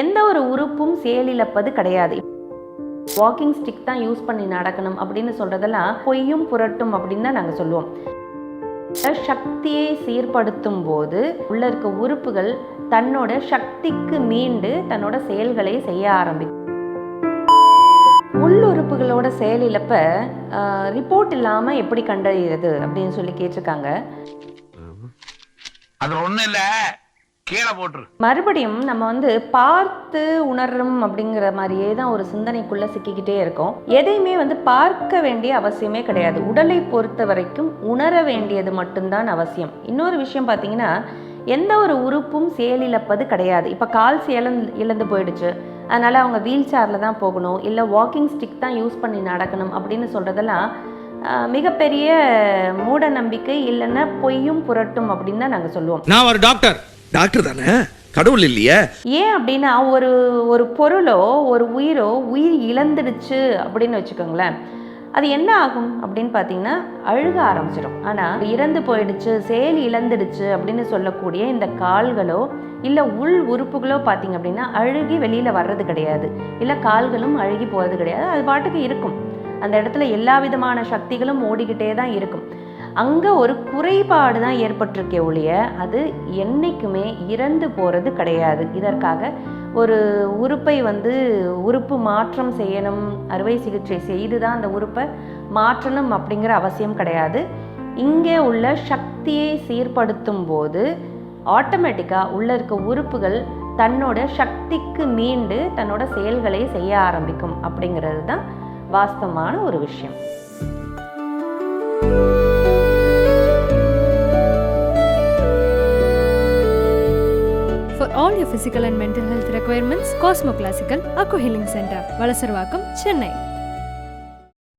எந்த ஒரு உறுப்பும் செயலிழப்பது கிடையாது. வாக்கிங் ஸ்டிக் தான் யூஸ் பண்ணி நடக்கணும் அப்படின்னு சொல்கிறதெல்லாம் பொய்யும் புரட்டும் அப்படின்னு தான் நாங்கள் சொல்லுவோம். சக்தியை சீர்படுத்தும் போது உள்ள இருக்க உறுப்புகள் தன்னோட சக்திக்கு மீண்டு தன்னோட செயல்களை செய்ய ஆரம்பிக்கும். உள்ளுறுப்புகளோட செயலிழப்ப ரிப்போர்ட் இல்லாமல் எப்படி கண்டறிகிறது அப்படின்னு சொல்லி கேட்டிருக்காங்க. அது ஒன்றும் இல்லை, கீழே போட்டுரு. மறுபடியும் நம்ம பார்த்து உணர்றோம் அப்படிங்கிற மாதிரியே தான் ஒரு சிந்தனைக்குள்ளே சிக்கிக்கிட்டே இருக்கோம். எதையுமே பார்க்க வேண்டிய அவசியமே கிடையாது. உடலை பொறுத்த வரைக்கும் உணர வேண்டியது மட்டும்தான் அவசியம். இன்னொரு விஷயம் பார்த்தீங்கன்னா, எந்த ஒரு உறுப்பும் செயலிழப்பது கிடையாது. இப்போ கால்ஸ் இழந்து போயிடுச்சு, அதனால் அவங்க வீல் சேரில் தான் போகணும், இல்லை வாக்கிங் ஸ்டிக் தான் யூஸ் பண்ணி நடக்கணும் அப்படின்னு சொல்கிறதெல்லாம் மிகப்பெரிய மூட நம்பிக்கை, இல்லைன்னா பொய்யும் புரட்டும் அப்படின்னு தான் நாங்கள் சொல்லுவோம். நான் ஒரு டாக்டர் தானே, கடவுள் இல்லையே. ஏன் அப்படின்னா, ஒரு பொருளோ ஒரு உயிரோ உயிர் இழந்துடுச்சு அப்படின்னு வச்சுக்கோங்களேன், அது என்ன ஆகும் அப்படின்னு பார்த்தீங்கன்னா அழுக ஆரம்பிச்சிடும். ஆனால் இறந்து போயிடுச்சு, செயல் இழந்துடுச்சு அப்படின்னு சொல்லக்கூடிய இந்த கால்களோ இல்லை உள் உறுப்புகளோ பார்த்தீங்க அப்படின்னா அழுகி வெளியில் வர்றது கிடையாது, இல்லை கால்களும் அழுகி போகிறது கிடையாது. அது பாட்டுக்கு இருக்கும். அந்த இடத்துல எல்லா விதமான சக்திகளும் ஓடிக்கிட்டே தான் இருக்கும். அங்கே ஒரு குறைபாடு தான் ஏற்பட்டிருக்கே ஒழிய அது என்றைக்குமே இறந்து போகிறது கிடையாது. இதற்காக ஒரு உறுப்பை உறுப்பு மாற்றம் செய்யணும், அறுவை சிகிச்சை செய்து தான் அந்த உறுப்பை மாற்றணும் அப்படிங்கிற அவசியம் கிடையாது. இங்கே உள்ள சக்தியை சீர்படுத்தும் போது ஆட்டோமேட்டிக்காக உள்ள இருக்க உறுப்புகள் தன்னோட சக்திக்கு மீண்டு தன்னோட செயல்களை செய்ய ஆரம்பிக்கும் அப்படிங்கிறது தான் வாஸ்தவமான ஒரு விஷயம். For all your physical and mental health requirements, Cosmo Classical Aqua Healing Center, Valasarvakam, Chennai.